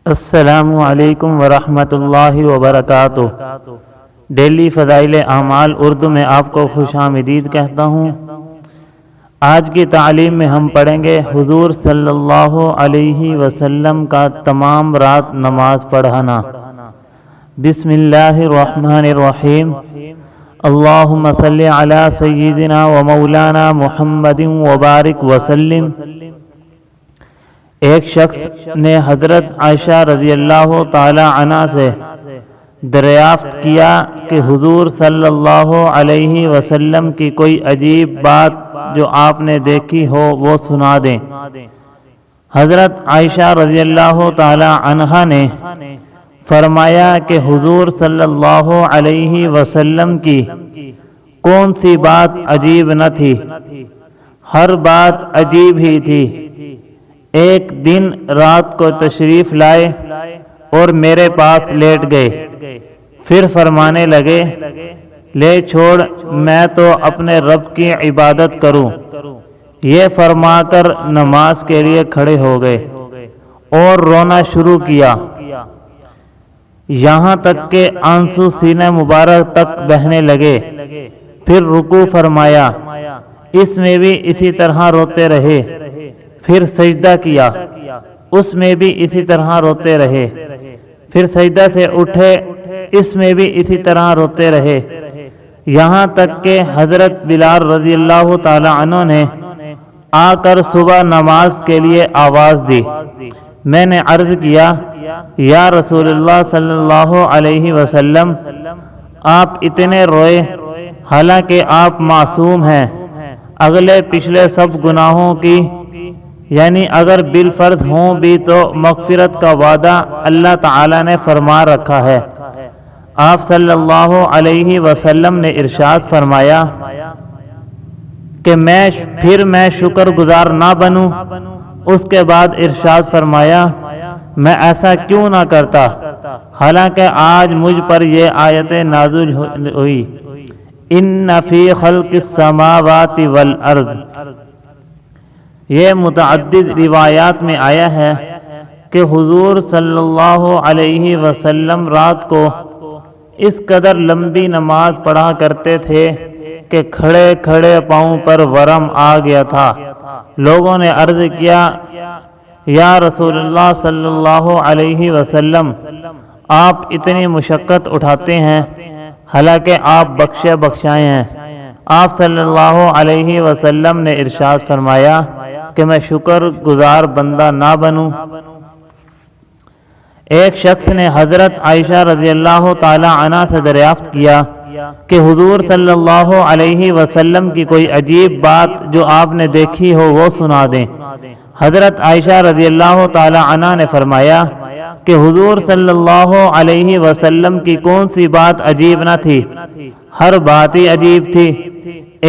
السلام علیکم ورحمۃ اللہ وبرکاتہ۔ ڈیلی فضائل اعمال اردو میں آپ کو خوش آمدید کہتا ہوں۔ آج کی تعلیم میں ہم پڑھیں گے حضور صلی اللہ علیہ وسلم کا تمام رات نماز پڑھانا۔ بسم اللہ الرحمن الرحیم۔ اللہم صلی علی سیدنا و مولانا محمد وبارک وسلم۔ ایک شخص نے حضرت عائشہ رضی اللہ تعالی عنہ سے دریافت کیا کہ حضور صلی اللہ علیہ وسلم کی کوئی عجیب بات جو آپ نے دیکھی ہو وہ سنا دیں۔ حضرت عائشہ رضی اللہ تعالی عنہ نے فرمایا کہ حضور صلی اللہ علیہ وسلم کی کون سی بات عجیب نہ تھی، ہر بات عجیب ہی تھی۔ ایک دن رات کو تشریف لائے اور میرے پاس لیٹ گئے، پھر فرمانے لگے لے چھوڑ میں تو اپنے رب کی عبادت کروں۔ یہ فرما کر نماز کے لیے کھڑے ہو گئے اور رونا شروع کیا، یہاں تک کہ آنسو سینہ مبارک تک بہنے لگے۔ پھر رکوع فرمایا، اس میں بھی اسی طرح روتے رہے۔ پھر سجدہ کیا، اس میں بھی اسی طرح روتے رہے۔ پھر سجدہ سے اٹھے، اس میں بھی اسی طرح روتے رہے، یہاں تک کہ حضرت بلال رضی اللہ تعالی عنہ نے آ کر صبح نماز کے لیے آواز دی۔ میں نے عرض کیا، یا رسول اللہ صلی اللہ علیہ وسلم، آپ اتنے روئے حالانکہ آپ معصوم ہیں، اگلے پچھلے سب گناہوں کی یعنی اگر بالفرض ہوں بھی تو مغفرت کا وعدہ اللہ تعالی نے فرما رکھا ہے۔ آپ صلی اللہ علیہ وسلم نے ارشاد فرمایا کہ میں شکر گزار نہ بنوں۔ اس کے بعد ارشاد فرمایا، میں ایسا کیوں نہ کرتا حالانکہ آج مجھ پر یہ آیت نازل ہوئی، ان فی خلق السماوات والارض۔ یہ متعدد روایات میں آیا ہے کہ حضور صلی اللہ علیہ وسلم رات کو اس قدر لمبی نماز پڑھا کرتے تھے کہ کھڑے کھڑے پاؤں پر ورم آ گیا تھا۔ لوگوں نے عرض کیا، یا رسول اللہ صلی اللہ علیہ وسلم، آپ اتنی مشقت اٹھاتے ہیں حالانکہ آپ بخشے بخشائے ہیں۔ آپ صلی اللہ علیہ وسلم نے ارشاد فرمایا کہ میں شکر گزار بندہ نہ بنوں۔ ایک شخص نے حضرت عائشہ رضی اللہ تعالی عنہ سے دریافت کیا کہ حضور صلی اللہ علیہ وسلم کی کوئی عجیب بات جو آپ نے دیکھی ہو وہ سنا دیں۔ حضرت عائشہ رضی اللہ تعالی عنہ نے فرمایا کہ حضور صلی اللہ علیہ وسلم کی کون سی بات عجیب نہ تھی، ہر بات ہی عجیب تھی۔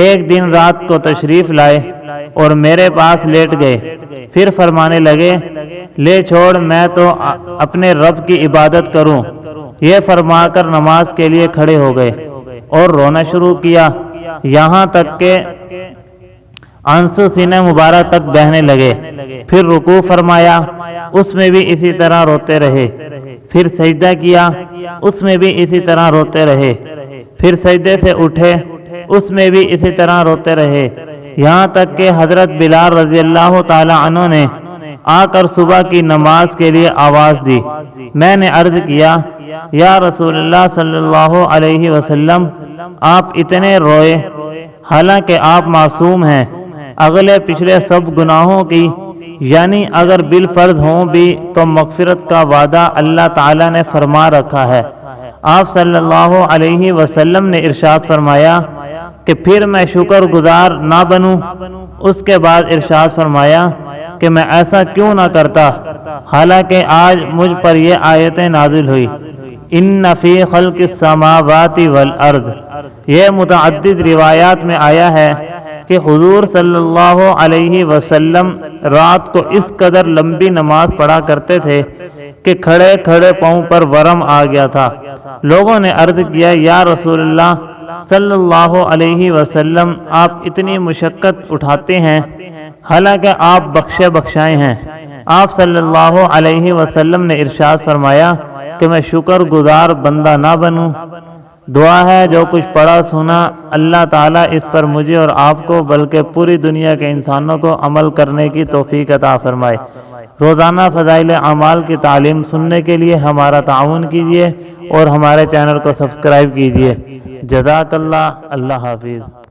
ایک دن رات کو تشریف لائے اور میرے پاس لیٹ گئے، پھر فرمانے لگے لے چھوڑ میں تو اپنے رب کی عبادت کروں۔ یہ فرما کر نماز کے لیے کھڑے ہو گئے اور رونا شروع کیا، یہاں تک کہ آنسو سینہ مبارک تک بہنے لگے۔ پھر رکوع فرمایا، اس میں بھی اسی طرح روتے رہے۔ پھر سجدہ کیا، اس میں بھی اسی طرح روتے رہے۔ پھر سجدے سے اٹھے، اس میں بھی اسی طرح روتے رہے، یہاں تک کہ حضرت بلال رضی اللہ تعالی عنہ نے آ کر صبح کی نماز کے لیے آواز دی۔ میں نے عرض کیا، یا رسول اللہ صلی اللہ علیہ وسلم، آپ اتنے روئے حالانکہ آپ معصوم ہیں، اگلے پچھلے سب گناہوں کی یعنی اگر بالفرض ہوں بھی تو مغفرت کا وعدہ اللہ تعالی نے فرما رکھا ہے۔ آپ صلی اللہ علیہ وسلم نے ارشاد فرمایا کہ پھر میں شکر گزار نہ بنوں۔ اس کے بعد ارشاد فرمایا کہ میں ایسا کیوں نہ کرتا حالانکہ آج مجھ پر یہ آیتیں نازل ہوئی، ان فی خلق السماوات والارض۔ یہ متعدد روایات میں آیا ہے کہ حضور صلی اللہ علیہ وسلم رات کو اس قدر لمبی نماز پڑھا کرتے تھے کہ کھڑے کھڑے پاؤں پر ورم آ گیا تھا۔ لوگوں نے عرض کیا، یا رسول اللہ صلی اللہ علیہ وسلم، آپ اتنی مشقت اٹھاتے ہیں حالانکہ آپ بخشے بخشائے ہیں۔ آپ صلی اللہ علیہ وسلم نے ارشاد فرمایا کہ میں شکر گزار بندہ نہ بنوں۔ دعا ہے جو کچھ پڑھا سنا اللہ تعالیٰ اس پر مجھے اور آپ کو بلکہ پوری دنیا کے انسانوں کو عمل کرنے کی توفیق عطا فرمائے۔ روزانہ فضائل اعمال کی تعلیم سننے کے لیے ہمارا تعاون کیجیے اور ہمارے چینل کو سبسکرائب کیجیے۔ جزاک اللہ۔ اللہ حافظ۔